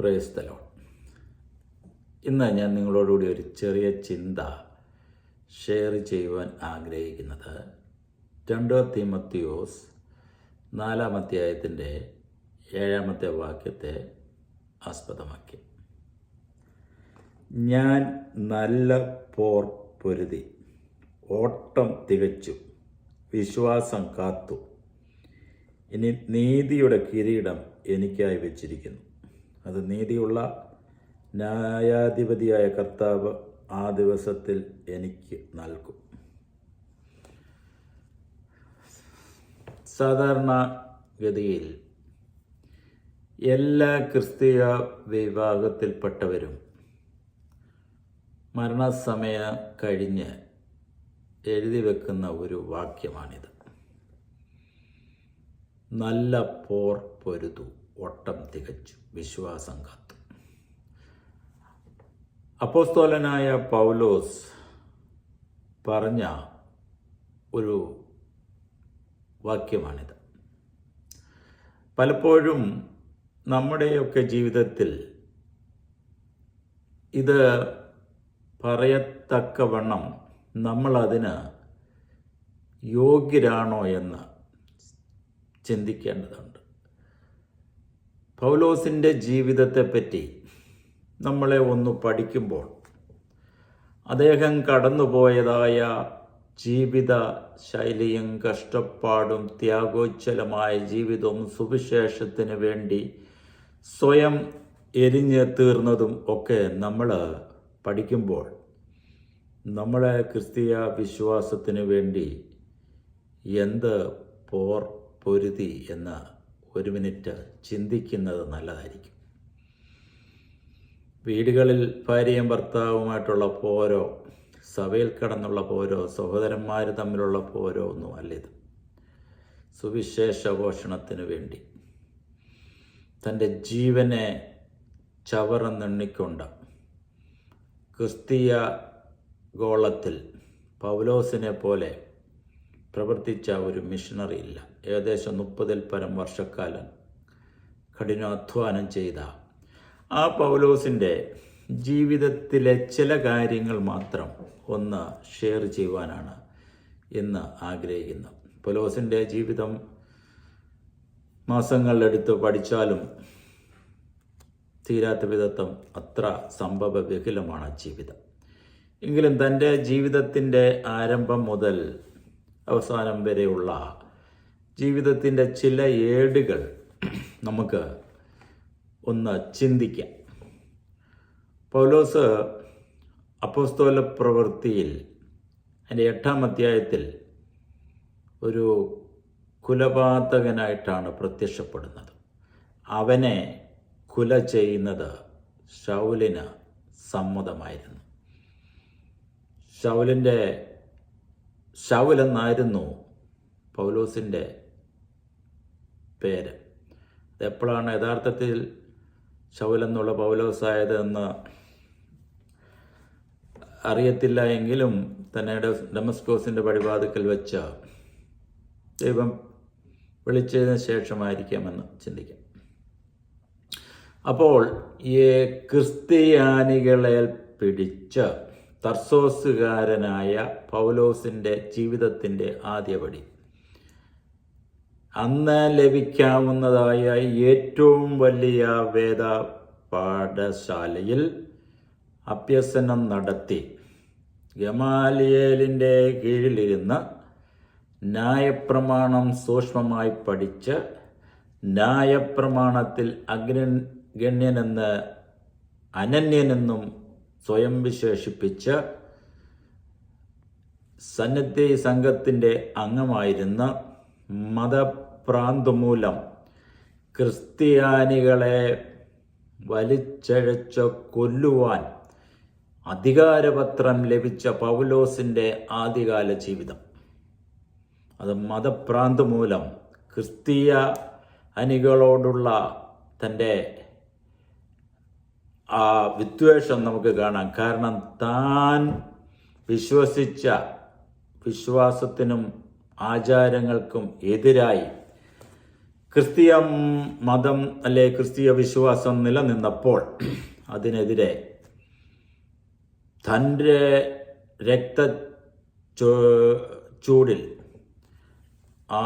Praise the Lord. ഇന്ന് ഞാൻ നിങ്ങളോടുകൂടി ഒരു ചെറിയ ചിന്ത ഷെയർ ചെയ്യുവാൻ ആഗ്രഹിക്കുന്നത് 2 തീമോത്തിയോസ് 4 അധ്യായത്തിൻ്റെ 7 വാക്യത്തെ ആസ്പദമാക്കി. ഞാൻ നല്ല പോർ പൊരുതി, ഓട്ടം തികച്ചു, വിശ്വാസം കാത്തു. ഇനി നീതിയുടെ കിരീടം എനിക്കായി വെച്ചിരിക്കുന്നു. അത് നീതിയുള്ള ന്യായാധിപതിയായ കർത്താവ് ആ ദിവസത്തിൽ എനിക്ക് നൽകും. സാധാരണഗതിയിൽ എല്ലാ ക്രിസ്തീയ വിഭാഗത്തിൽപ്പെട്ടവരും മരണസമയം കഴിഞ്ഞ് എഴുതി വെക്കുന്ന ഒരു വാക്യമാണിത്. നല്ല പോർ പൊരുതു, ഓട്ടം തികച്ചു, വിശ്വാസം കാത്തു. അപ്പോസ്തലനായ പൗലോസ് പറഞ്ഞ ഒരു വാക്യമാണിത്. പലപ്പോഴും നമ്മുടെയൊക്കെ ജീവിതത്തിൽ ഇത് പറയത്തക്കവണ്ണം നമ്മളതിന് യോഗ്യരാണോ എന്ന് ചിന്തിക്കേണ്ടതുണ്ട്. പൗലോസിൻ്റെ ജീവിതത്തെപ്പറ്റി നമ്മളെ ഒന്ന് പഠിക്കുമ്പോൾ അദ്ദേഹം കടന്നുപോയതായ ജീവിത ശൈലിയും കഷ്ടപ്പാടും ത്യാഗോജ്ജലമായ ജീവിതവും സുവിശേഷത്തിന് വേണ്ടി സ്വയം എരിഞ്ഞ് തീർന്നതും ഒക്കെ നമ്മൾ പഠിക്കുമ്പോൾ നമ്മളെ ക്രിസ്തീയ വിശ്വാസത്തിന് വേണ്ടി എന്ത് പോർ പൊരുതി എന്ന് ഒരു മിനിറ്റ് ചിന്തിക്കുന്നത് നല്ലതായിരിക്കും. വീടുകളിൽ ഭാര്യയും ഭർത്താവുമായിട്ടുള്ള പോരോ, സഭയിൽ കടന്നുള്ള പോരോ, സഹോദരന്മാർ തമ്മിലുള്ള പോരോ ഒന്നും അല്ല ഇത്. സുവിശേഷ ഘോഷണത്തിന് വേണ്ടി തൻ്റെ ജീവനെ ചവറന്നെണ്ണിക്കൊണ്ട് ക്രിസ്തീയ ഗോളത്തിൽ പൗലോസിനെ പോലെ പ്രവർത്തിച്ച ഒരു മിഷണറി ഇല്ല. ഏകദേശം 30-ൽ പരം വർഷക്കാലം കഠിനാധ്വാനം ചെയ്ത ആ പൗലോസിൻ്റെ ജീവിതത്തിലെ ചില കാര്യങ്ങൾ മാത്രം ഒന്ന് ഷെയർ ചെയ്യുവാനാണ് ഇന്ന് ആഗ്രഹിക്കുന്നത്. പൗലോസിൻ്റെ ജീവിതം മാസങ്ങളെടുത്ത് പഠിച്ചാലും തീരാത്ത വിധം അത്ര സംഭവ ബഹുലമാണ് ജീവിതം. എങ്കിലും തൻ്റെ ജീവിതത്തിൻ്റെ ആരംഭം മുതൽ അവസാനം വരെയുള്ള ജീവിതത്തിൻ്റെ ചില ഏടുകൾ നമുക്ക് ഒന്ന് ചിന്തിക്കാം. പൗലോസ് അപ്പോസ്തല പ്രവൃത്തിയിൽ അതിൻ്റെ 8 അധ്യായത്തിൽ ഒരു കുലപാതകനായിട്ടാണ് പ്രത്യക്ഷപ്പെടുന്നത്. അവനെ കുല ചെയ്യുന്നത് ശൗലിന് സമ്മതമായിരുന്നു. ശൗലെന്നായിരുന്നു പൗലോസിൻ്റെ പേര്. അതെപ്പോഴാണ് യഥാർത്ഥത്തിൽ ശൗലെന്നുള്ള പൗലോസായത് എന്ന് അറിയത്തില്ല. എങ്കിലും തന്നെ ഡമസ്കോസിൻ്റെ പടിവാതിക്കൽ വെച്ച് ദൈവം വിളിച്ചതിന് ശേഷമായിരിക്കാമെന്ന് ചിന്തിക്കാം. അപ്പോൾ ഈ ക്രിസ്ത്യാനികളെ പിടിച്ച് തർസോസുകാരനായ പൗലോസിൻ്റെ ജീവിതത്തിൻ്റെ ആദ്യപടി, അന്ന് ലഭിക്കാവുന്നതായ ഏറ്റവും വലിയ വേദ പാഠശാലയിൽ അഭ്യസനം നടത്തി ഗമാലിയേലിൻ്റെ കീഴിലിരുന്ന് ന്യായപ്രമാണം സൂക്ഷ്മമായി പഠിച്ച് ന്യായപ്രമാണത്തിൽ അഗ്രഗണ്യനെന്ന് അനന്യനെന്നും സ്വയം വിശേഷിപ്പിച്ച് സന്നദ്ധ സംഘത്തിൻ്റെ അംഗമായിരുന്ന മതഭ്രാന്ത് ക്രിസ്ത്യാനികളെ വലിച്ചഴച്ച് കൊല്ലുവാൻ അധികാരപത്രം ലഭിച്ച പൗലോസിൻ്റെ ആദ്യകാല ജീവിതം, അത് മതഭ്രാന്ത് മൂലം ക്രിസ്തീയ അനികളോടുള്ള തൻ്റെ ആ വിദ്വേഷം നമുക്ക് കാണാം. കാരണം താൻ വിശ്വസിച്ച വിശ്വാസത്തിനും ആചാരങ്ങൾക്കും എതിരായി ക്രിസ്തീയ മതം അല്ലെ ക്രിസ്തീയ വിശ്വാസം നിലനിന്നപ്പോൾ അതിനെതിരെ തൻ്റെ ചൂടിൽ ആ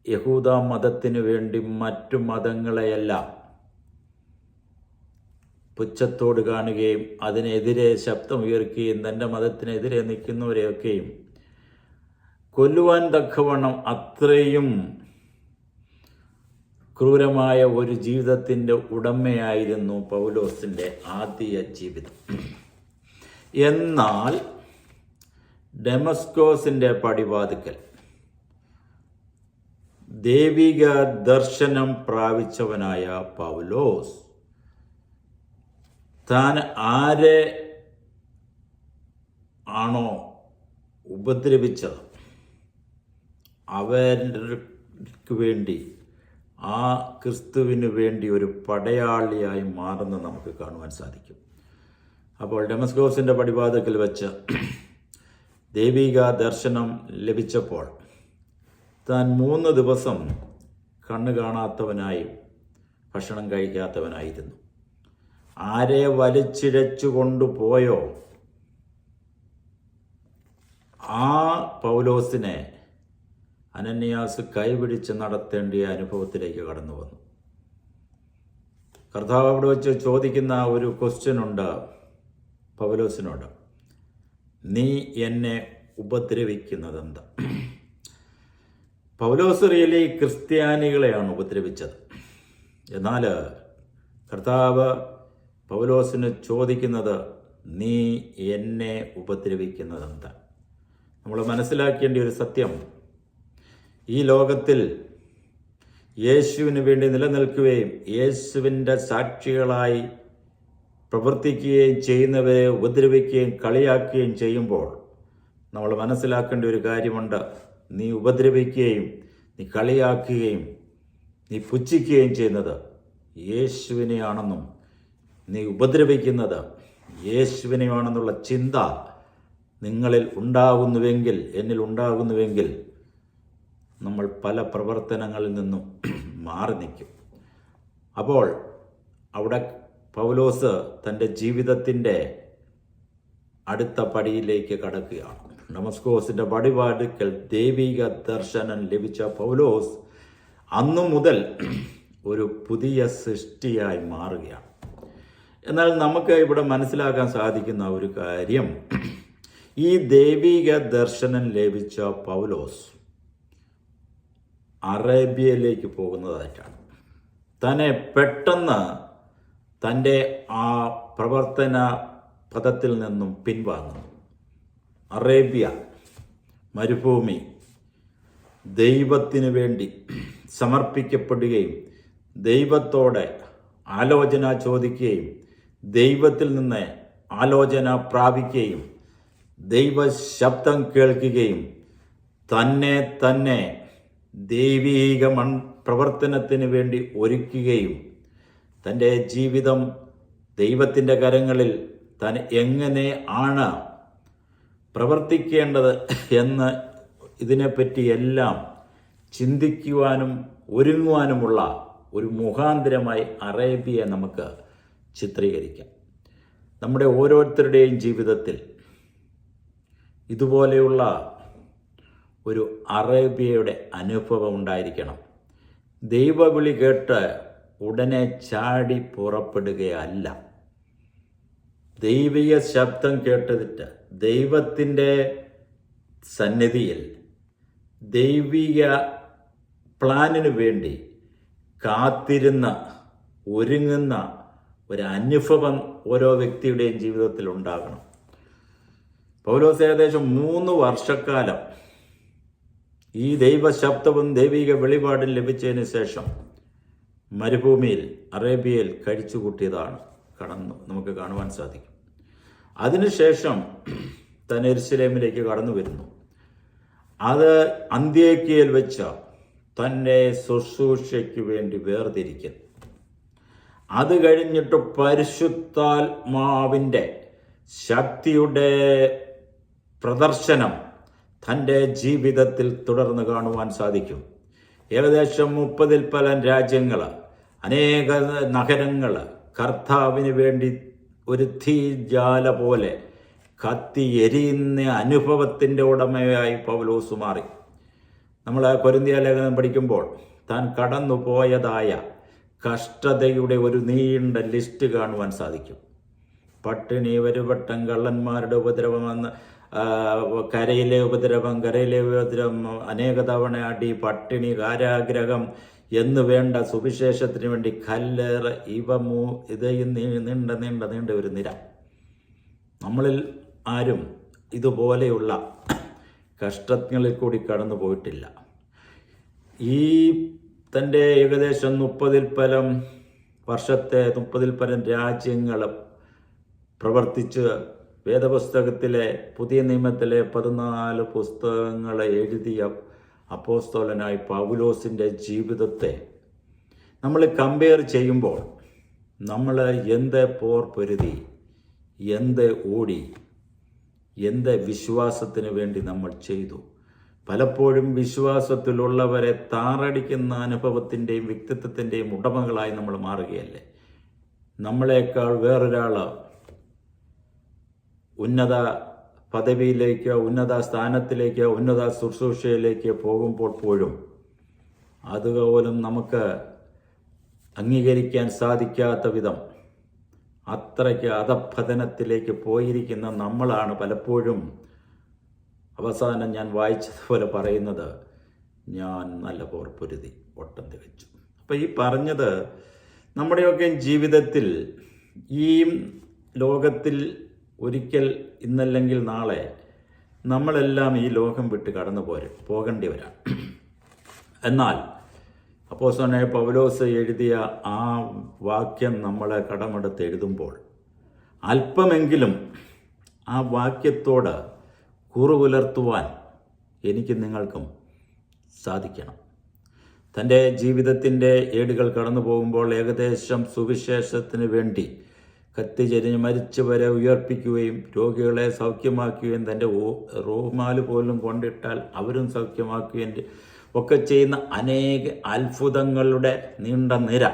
യഹൂദ മതത്തിനു വേണ്ടി മറ്റു മതങ്ങളെയെല്ലാം പുച്ഛത്തോട് കാണുകയും അതിനെതിരെ ശബ്ദമുയർക്കുകയും തൻ്റെ മതത്തിനെതിരെ നിൽക്കുന്നവരെയൊക്കെയും കൊല്ലുവാൻ തക്കവണ്ണം അത്രയും ക്രൂരമായ ഒരു ജീവിതത്തിൻ്റെ ഉടമയായിരുന്നു പൗലോസിൻ്റെ ആദ്യ ജീവിതം. എന്നാൽ ഡെമസ്കോസിൻ്റെ പടിവാതിക്കൽ ദൈവിക ദർശനം പ്രാപിച്ചവനായ പൗലോസ് താൻ ആരെ ആണോ ഉപദ്രവിച്ചത് അവർക്ക് വേണ്ടി ആ ക്രിസ്തുവിന് വേണ്ടി ഒരു പടയാളിയായി മാറുന്ന നമുക്ക് കാണുവാൻ സാധിക്കും. അപ്പോൾ ഡെമസ്കോസിൻ്റെ പടിവാതിക്കൽ വെച്ച് ദൈവിക ദർശനം ലഭിച്ചപ്പോൾ താൻ 3 ദിവസം കണ്ണ് കാണാത്തവനായും ഭക്ഷണം കഴിക്കാത്തവനായിരുന്നു. ആരെ വലിച്ചിഴച്ചു കൊണ്ടുപോയോ ആ പൗലോസിനെ അനന്യാസ് കൈപിടിച്ച് നടത്തേണ്ട അനുഭവത്തിലേക്ക് കടന്നു വന്നു. കർത്താവ് അവിടെ വെച്ച് ചോദിക്കുന്ന ഒരു ക്വസ്റ്റ്യൻ ഉണ്ട് പൗലോസിനോട്, നീ എന്നെ ഉപദ്രവിക്കുന്നതെന്താ? പൗലോസ് റിയലി ക്രിസ്ത്യാനികളെയാണ് ഉപദ്രവിച്ചത്. എന്നാൽ കർത്താവ് പൗലോസിന് ചോദിക്കുന്നത്, നീ എന്നെ ഉപദ്രവിക്കുന്നതെന്താ? നമ്മൾ മനസ്സിലാക്കേണ്ട ഒരു സത്യം, ഈ ലോകത്തിൽ യേശുവിന് വേണ്ടി നിലനിൽക്കുകയും യേശുവിൻ്റെ സാക്ഷികളായി പ്രവർത്തിക്കുകയും ചെയ്യുന്നവരെ ഉപദ്രവിക്കുകയും കളിയാക്കുകയും ചെയ്യുമ്പോൾ നമ്മൾ മനസ്സിലാക്കേണ്ട ഒരു കാര്യമുണ്ട്. നീ ഉപദ്രവിക്കുകയും നീ കളിയാക്കുകയും നീ പുച്ഛിക്കുകയും ചെയ്യുന്നത് യേശുവിനെയാണെന്നും നീ ഉപദ്രവിക്കുന്നത് യേശുവിനെയാണെന്നുള്ള ചിന്ത നിങ്ങളിൽ ഉണ്ടാകുന്നുവെങ്കിൽ, എന്നിൽ ഉണ്ടാകുന്നുവെങ്കിൽ നമ്മൾ പല പ്രവർത്തനങ്ങളിൽ നിന്നും മാറി നിൽക്കും. അപ്പോൾ അവിടെ പൗലോസ് തൻ്റെ ജീവിതത്തിൻ്റെ അടുത്ത പടിയിലേക്ക് കടക്കുകയാണ്. ഡെമസ്കോസിൻ്റെ പടിവാതിക്കൽ ദൈവിക ദർശനം ലഭിച്ച പൗലോസ് അന്നു മുതൽ ഒരു പുതിയ സൃഷ്ടിയായി മാറുകയാണ്. എന്നാൽ നമുക്ക് ഇവിടെ മനസ്സിലാക്കാൻ സാധിക്കുന്ന ഒരു കാര്യം, ഈ ദൈവിക ദർശനം ലഭിച്ച പൗലോസ് അറേബ്യയിലേക്ക് പോകുന്നതായിട്ടാണ്. തന്നെ പെട്ടെന്ന് തൻ്റെ ആ പ്രവർത്തന പദത്തിൽ നിന്നും പിൻവാങ്ങുന്നു. അറേബ്യ മരുഭൂമി ദൈവത്തിനു വേണ്ടി സമർപ്പിക്കപ്പെടുകയും ദൈവത്തോടെ ആലോചന ചോദിക്കുകയും ദൈവത്തിൽ നിന്ന് ആലോചന പ്രാപിക്കുകയും ദൈവശബ്ദം കേൾക്കുകയും തന്നെ ദൈവീക പ്രവർത്തനത്തിന് വേണ്ടി ഒരുക്കുകയും തൻ്റെ ജീവിതം ദൈവത്തിൻ്റെ കരങ്ങളിൽ താൻ എങ്ങനെ ആണ് പ്രവർത്തിക്കേണ്ടത് എന്ന് ഇതിനെപ്പറ്റിയെല്ലാം ചിന്തിക്കുവാനും ഒരുങ്ങുവാനുമുള്ള ഒരു മുഖാന്തരമായി അറേബ്യയെ നമുക്ക് ചിത്രീകരിക്കാം. നമ്മുടെ ഓരോരുത്തരുടെയും ജീവിതത്തിൽ ഇതുപോലെയുള്ള ഒരു അറേബ്യയുടെ അനുഭവം ഉണ്ടായിരിക്കണം. ദൈവവിളി കേട്ട് ഉടനെ ചാടി പുറപ്പെടുകയല്ല. ദൈവിക ശബ്ദം കേട്ടിട്ട് ദൈവത്തിൻ്റെ സന്നിധിയിൽ ദൈവിക പ്ലാനിനു വേണ്ടി കാത്തിരുന്ന ഒരുങ്ങുന്ന ഒരു അനുഭവം ഓരോ വ്യക്തിയുടെയും ജീവിതത്തിൽ ഉണ്ടാകണം. പൗലോസ് ഏകദേശം 3 വർഷക്കാലം ഈ ദൈവശബ്ദവും ദൈവിക വെളിപാടും ലഭിച്ചതിന് ശേഷം മരുഭൂമിയിൽ അറേബ്യയിൽ കഴിച്ചുകൂട്ടിയതാണ് നമുക്ക് കാണുവാൻ സാധിക്കും. അതിനുശേഷം താൻ യെരുശലേമിലേക്ക് കടന്നു വരുന്നു. അത് അന്ത്യോക്യയിൽ വെച്ച് തൻ്റെ ശുശ്രൂഷയ്ക്ക് വേണ്ടി വേർതിരിക്കുന്നു. അത് കഴിഞ്ഞിട്ട് പരിശുദ്ധാത്മാവിൻ്റെ ശക്തിയുടെ പ്രദർശനം തൻ്റെ ജീവിതത്തിൽ തുടർന്ന് കാണുവാൻ സാധിക്കും. ഏകദേശം 30-ൽ പരം രാജ്യങ്ങൾ, അനേക നഗരങ്ങൾ കർത്താവിന് വേണ്ടി ഒരു തീജ്വാല പോലെ കത്തി എരിയുന്ന അനുഭവത്തിൻ്റെ ഉടമയായി പൗലോസ് മാറി. നമ്മൾ കൊരിന്ത്യ ലേഖനം പഠിക്കുമ്പോൾ താൻ കടന്നു പോയതായ കഷ്ടതയുടെ ഒരു നീണ്ട ലിസ്റ്റ് കാണുവാൻ സാധിക്കും. പട്ടിണി, വരുവട്ടം, കള്ളന്മാരുടെ ഉപദ്രവമെന്ന്, കരയിലെ ഉപദ്രവം, അനേക തവണ അടി, പട്ടിണി, കാരാഗ്രഹം എന്ന് വേണ്ട, സുവിശേഷത്തിന് വേണ്ടി കല്ലേറ്, ഇതയും നീണ്ട ഒരു നിര. നമ്മളിൽ ആരും ഇതുപോലെയുള്ള കഷ്ടങ്ങളിൽ കൂടി കടന്നു പോയിട്ടില്ല. ഈ തൻ്റെ ഏകദേശം 30-ൽ പരം വർഷത്തെ 30-ൽ പരം രാജ്യങ്ങൾ പ്രവർത്തിച്ച് വേദപുസ്തകത്തിലെ പുതിയ നിയമത്തിലെ 14 പുസ്തകങ്ങൾ എഴുതിയ അപ്പോസ്തലനായ പൗലോസിൻ്റെ ജീവിതത്തെ നമ്മൾ കമ്പയർ ചെയ്യുമ്പോൾ നമ്മൾ എന്ത് പോർ പൊരുതി, എന്ത് ഓടി, എന്ത് വിശ്വാസത്തിന് വേണ്ടി നമ്മൾ ചെയ്തു. പലപ്പോഴും വിശ്വാസത്തിലുള്ളവരെ താറടിക്കുന്ന അനുഭവത്തിൻ്റെയും വ്യക്തിത്വത്തിൻ്റെയും ഉടമകളായി നമ്മൾ മാറുകയല്ലേ. നമ്മളെക്കാൾ വേറൊരാൾ ഉന്നത പദവിയിലേക്ക്, ഉന്നത സ്ഥാനത്തിലേക്ക്, ഉന്നത ശുശ്രൂഷയിലേക്ക് പോകുമ്പോൾ പോലും അതുപോലും നമുക്ക് അംഗീകരിക്കാൻ സാധിക്കാത്ത വിധം അത്രയ്ക്ക് അധപ്പതനത്തിലേക്ക് പോയിരിക്കുന്ന നമ്മളാണ് പലപ്പോഴും അവസാനം ഞാൻ വായിച്ചതുപോലെ പറയുന്നത്, ഞാൻ നല്ല പോർ പൊരുതി ഒട്ടം തികച്ചു. അപ്പം ഈ പറഞ്ഞത് നമ്മുടെയൊക്കെ ജീവിതത്തിൽ ഈ ലോകത്തിൽ ഒരിക്കൽ ഇന്നല്ലെങ്കിൽ നാളെ നമ്മളെല്ലാം ഈ ലോകം വിട്ട് കടന്നു പോകേണ്ടിവരാണ്. എന്നാൽ അപ്പോസ്തലനായ പൗലോസ് എഴുതിയ ആ വാക്യം നമ്മളെ കടമെടുത്ത് എഴുതുമ്പോൾ അല്പമെങ്കിലും ആ വാക്യത്തോട് കൂറുപുലർത്തുവാൻ എനിക്ക് നിങ്ങൾക്കും സാധിക്കണം. തൻ്റെ ജീവിതത്തിൻ്റെ ഏടുകൾ കടന്നു പോകുമ്പോൾ ഏകദേശം സുവിശേഷത്തിന് വേണ്ടി കത്തിചെരിഞ്ഞ് മരിച്ചവരെ ഉയർപ്പിക്കുകയും രോഗികളെ സൗഖ്യമാക്കുകയും തൻ്റെ റൂമാല് പോലും കൊണ്ടിട്ടാൽ അവരും സൗഖ്യമാക്കുകയും ഒക്കെ ചെയ്യുന്ന അനേക അത്ഭുതങ്ങളുടെ നീണ്ട നിര.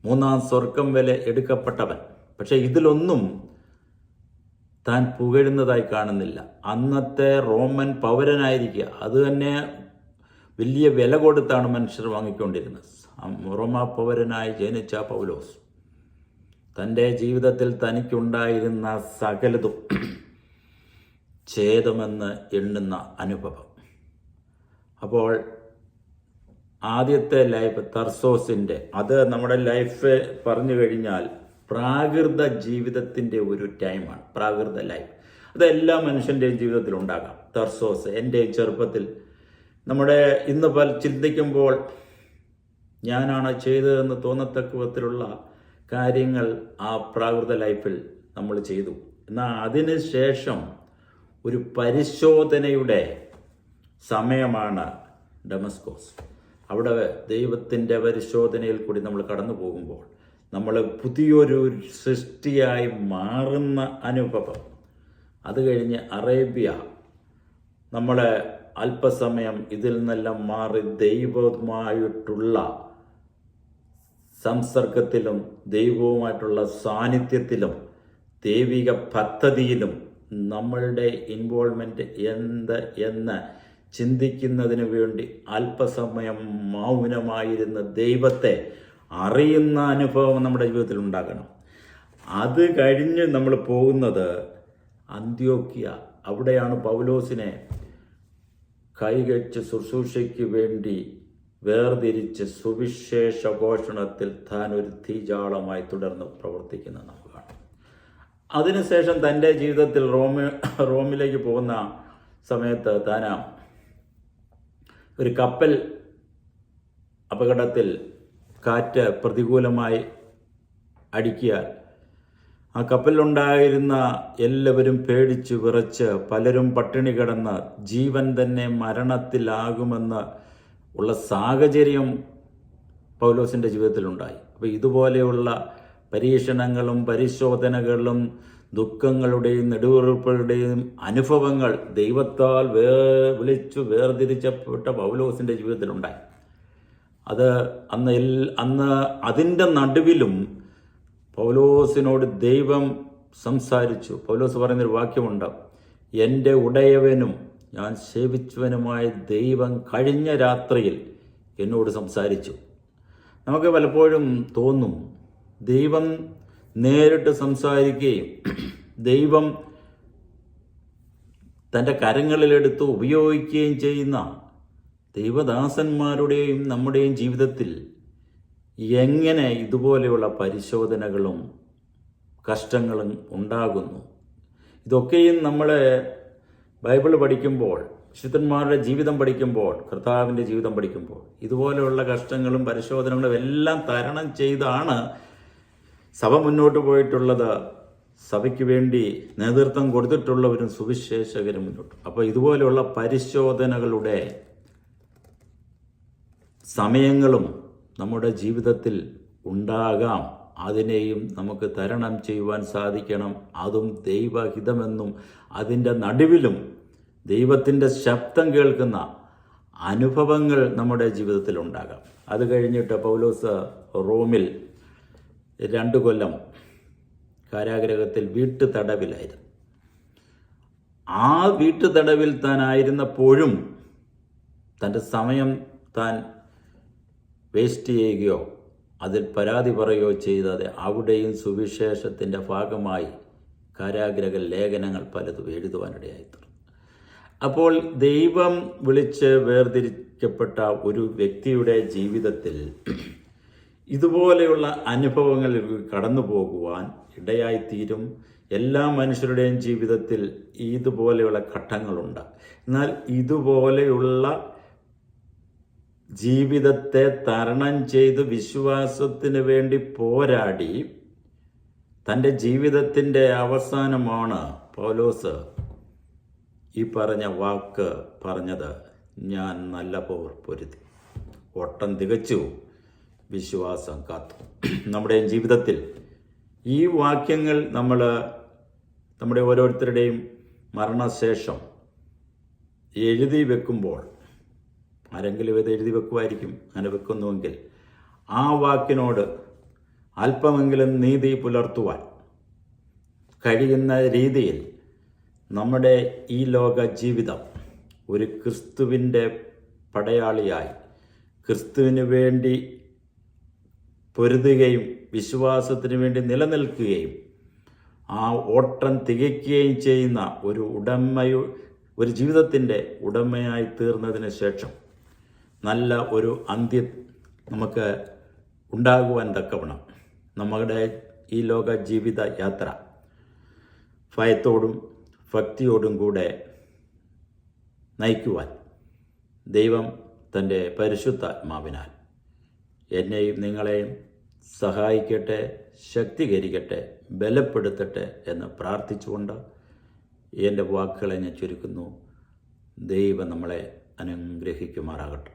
3-ാം സ്വർഗം വരെ എടുക്കപ്പെട്ടവൻ. പക്ഷെ ഇതിലൊന്നും താൻ പുകഴുന്നതായി കാണുന്നില്ല. അന്നത്തെ റോമൻ പൗരനായിരിക്കുക, അത് തന്നെ വലിയ വില കൊടുത്താണ് മനുഷ്യർ വാങ്ങിക്കൊണ്ടിരുന്നത്. റോമാ പൗരനായി ജനിച്ച പൗലോസ് തൻ്റെ ജീവിതത്തിൽ തനിക്കുണ്ടായിരുന്ന സകലതും ഛേദമെന്ന് എണ്ണുന്ന അനുഭവം. അപ്പോൾ ആദ്യത്തെ ലൈഫ് തർസോസിൻ്റെ, അത് നമ്മുടെ ലൈഫ് പറഞ്ഞു കഴിഞ്ഞാൽ പ്രാകൃത ജീവിതത്തിൻ്റെ ഒരു ടൈമാണ്. പ്രാകൃത ലൈഫ് അത് എല്ലാ മനുഷ്യൻ്റെയും ജീവിതത്തിൽ ഉണ്ടാകാം. തർസോസ് എൻ്റെ ചെറുപ്പത്തിൽ നമ്മുടെ ഇന്ന് ചിന്തിക്കുമ്പോൾ ഞാനാണ് ചെയ്തതെന്ന് തോന്നത്തക്ക വിധത്തിലുള്ള കാര്യങ്ങൾ ആ പ്രാകൃത ലൈഫിൽ നമ്മൾ ചെയ്തു. എന്നാൽ അതിന് ശേഷം ഒരു പരിശോധനയുടെ സമയമാണ് ഡമസ്കോസ്. അവിടെ ദൈവത്തിൻ്റെ പരിശോധനയിൽ കൂടി നമ്മൾ കടന്നു പോകുമ്പോൾ നമ്മൾ പുതിയൊരു സൃഷ്ടിയായി മാറുന്ന അനുഭവം. അത് കഴിഞ്ഞ് അറേബ്യ, നമ്മളെ അല്പസമയം ഇതിൽ നിന്നെല്ലാം മാറി ദൈവവുമായിട്ടുള്ള സംസർഗത്തിലും ദൈവവുമായിട്ടുള്ള സാന്നിധ്യത്തിലും ദൈവിക പദ്ധതിയിലും നമ്മളുടെ ഇൻവോൾവ്മെൻറ്റ് എന്ന് ചിന്തിക്കുന്നതിന് വേണ്ടി അല്പസമയം മൗനമായിരുന്ന ദൈവത്തെ അറിയുന്ന അനുഭവം നമ്മുടെ ജീവിതത്തിൽ ഉണ്ടാകണം. അത് കഴിഞ്ഞ് നമ്മൾ പോകുന്നത് അന്ത്യോക്യ. അവിടെയാണ് പൗലോസിനെ കൈകഴിച്ച് ശുശ്രൂഷയ്ക്ക് വേണ്ടി വേർതിരിച്ച് സുവിശേഷ ഘോഷണത്തിൽ താൻ ഒരു തീജാളമായി തുടർന്ന് പ്രവർത്തിക്കുന്നത് നമുക്ക് കാണാം. അതിനുശേഷം തൻ്റെ ജീവിതത്തിൽ റോമിലേക്ക് പോകുന്ന സമയത്ത് താൻ ഒരു കപ്പൽ അപകടത്തിൽ കാറ്റ് പ്രതികൂലമായി അടിക്കിയാൽ ആ കപ്പലിലുണ്ടായിരുന്ന എല്ലാവരും പേടിച്ച് വിറച്ച് പലരും പട്ടിണി കിടന്ന് ജീവൻ തന്നെ മരണത്തിലാകുമെന്ന് ഉള്ള സാഹചര്യം പൗലോസിൻ്റെ ജീവിതത്തിലുണ്ടായി. അപ്പോൾ ഇതുപോലെയുള്ള പരീക്ഷണങ്ങളും പരിശോധനകളും ദുഃഖങ്ങളുടെയും നെടുവീർപ്പുകളുടെയും അനുഭവങ്ങൾ ദൈവത്താൽ വിളിച്ചു വേർതിരിച്ചപ്പെട്ട പൗലോസിൻ്റെ ജീവിതത്തിലുണ്ടായി. അത് അന്ന് അതിൻ്റെ നടുവിലും പൗലോസിനോട് ദൈവം സംസാരിച്ചു. പൗലോസ് പറയുന്നൊരു വാക്യമുണ്ട്, എൻ്റെ ഉടയവനും ഞാൻ സേവിച്ചവനുമായ ദൈവം കഴിഞ്ഞ രാത്രിയിൽ എന്നോട് സംസാരിച്ചു. നമുക്ക് പലപ്പോഴും തോന്നും ദൈവം നേരിട്ട് സംസാരിക്കുകയും ദൈവം തൻ്റെ കരങ്ങളിലെടുത്ത് ഉപയോഗിക്കുകയും ചെയ്യുന്ന ദൈവദാസന്മാരുടെയും നമ്മുടെയും ജീവിതത്തിൽ എങ്ങനെ ഇതുപോലെയുള്ള പരിശോധനകളും കഷ്ടങ്ങളും ഉണ്ടാകുന്നു. ഇതൊക്കെയും നമ്മൾ ബൈബിൾ പഠിക്കുമ്പോൾ, വിശുദ്ധന്മാരുടെ ജീവിതം പഠിക്കുമ്പോൾ, കർത്താവിൻ്റെ ജീവിതം പഠിക്കുമ്പോൾ ഇതുപോലെയുള്ള കഷ്ടങ്ങളും പരിശോധനകളും എല്ലാം തരണം ചെയ്താണ് സഭ മുന്നോട്ട് പോയിട്ടുള്ളത്. സഭയ്ക്ക് വേണ്ടി നേതൃത്വം കൊടുത്തിട്ടുള്ളവരും സുവിശേഷകരും മുന്നോട്ട്. അപ്പോൾ ഇതുപോലെയുള്ള പരിശോധനകളുടെ സമയങ്ങളും നമ്മുടെ ജീവിതത്തിൽ ഉണ്ടാകാം. അതിനെയും നമുക്ക് തരണം ചെയ്യുവാൻ സാധിക്കണം. അതും ദൈവഹിതമെന്നും അതിൻ്റെ നടുവിലും ദൈവത്തിൻ്റെ ശബ്ദം കേൾക്കുന്ന അനുഭവങ്ങൾ നമ്മുടെ ജീവിതത്തിൽ ഉണ്ടാകാം. അത് കഴിഞ്ഞിട്ട് പൗലോസ് റോമിൽ 2 കൊല്ലം കാരാഗ്രഹത്തിൽ വീട്ടുതടവിലായിരുന്നു. ആ വീട്ടുതടവിൽ താനായിരുന്നപ്പോഴും തൻ്റെ സമയം താൻ വേസ്റ്റ് ചെയ്യുകയോ അതിൽ പരാതി പറയുകയോ ചെയ്താതെ അവിടെയും സുവിശേഷത്തിൻ്റെ ഭാഗമായി കാരാഗ്രഹ ലേഖനങ്ങൾ പലതും എഴുതുവാനിടയായി തീർന്നു. അപ്പോൾ ദൈവം വിളിച്ച് വേർതിരിക്കപ്പെട്ട ഒരു വ്യക്തിയുടെ ജീവിതത്തിൽ ഇതുപോലെയുള്ള അനുഭവങ്ങളിൽ കടന്നു പോകുവാൻ ഇടയായിത്തീരും. എല്ലാ മനുഷ്യരുടെയും ജീവിതത്തിൽ ഇതുപോലെയുള്ള ഘട്ടങ്ങളുണ്ട്. എന്നാൽ ഇതുപോലെയുള്ള ജീവിതത്തെ തരണം ചെയ്ത് വിശ്വാസത്തിന് വേണ്ടി പോരാടി തൻ്റെ ജീവിതത്തിൻ്റെ അവസാനമാണ് പൗലോസ് ഈ പറഞ്ഞ വാക്ക് പറഞ്ഞത്, ഞാൻ നല്ല പോർ പൊരുതി, ഓട്ടം തികച്ചു, വിശ്വാസം കാത്തു. നമ്മുടെ ജീവിതത്തിൽ ഈ വാക്യങ്ങൾ നമ്മുടെ ഓരോരുത്തരുടെയും മരണശേഷം എഴുതി വെക്കുമ്പോൾ, ആരെങ്കിലും ഇത് എഴുതി വെക്കുമായിരിക്കും, അങ്ങനെ വെക്കുന്നുവെങ്കിൽ ആ വാക്കിനോട് അല്പമെങ്കിലും നീതി പുലർത്തുവാൻ കഴിയുന്ന രീതിയിൽ നമ്മുടെ ഈ ലോക ജീവിതം ഒരു ക്രിസ്തുവിൻ്റെ പടയാളിയായി ക്രിസ്തുവിന് വേണ്ടി പൊരുതുകയും വിശ്വാസത്തിന് വേണ്ടി നിലനിൽക്കുകയും ആ ഓട്ടം തികയ്ക്കുകയും ചെയ്യുന്ന ഒരു ജീവിതത്തിൻ്റെ ഉടമയായി തീർന്നതിന് ശേഷം നല്ല ഒരു അന്ത്യം നമുക്ക് ഉണ്ടാകുവാൻ തക്കവണ്ണം നമ്മുടെ ഈ ലോക ജീവിത യാത്ര ഭയത്തോടും ഭക്തിയോടും കൂടെ നയിക്കുവാൻ ദൈവം തൻ്റെ പരിശുദ്ധാത്മാവിനാൽ എന്നെയും നിങ്ങളെയും സഹായിക്കട്ടെ, ശക്തീകരിക്കട്ടെ, ബലപ്പെടുത്തട്ടെ എന്ന് പ്രാർത്ഥിച്ചുകൊണ്ട് എൻ്റെ വാക്കുകളെ ഞാൻ ചുരുക്കുന്നു. ദൈവം നമ്മളെ അനുഗ്രഹിക്കുമാറാകട്ടെ.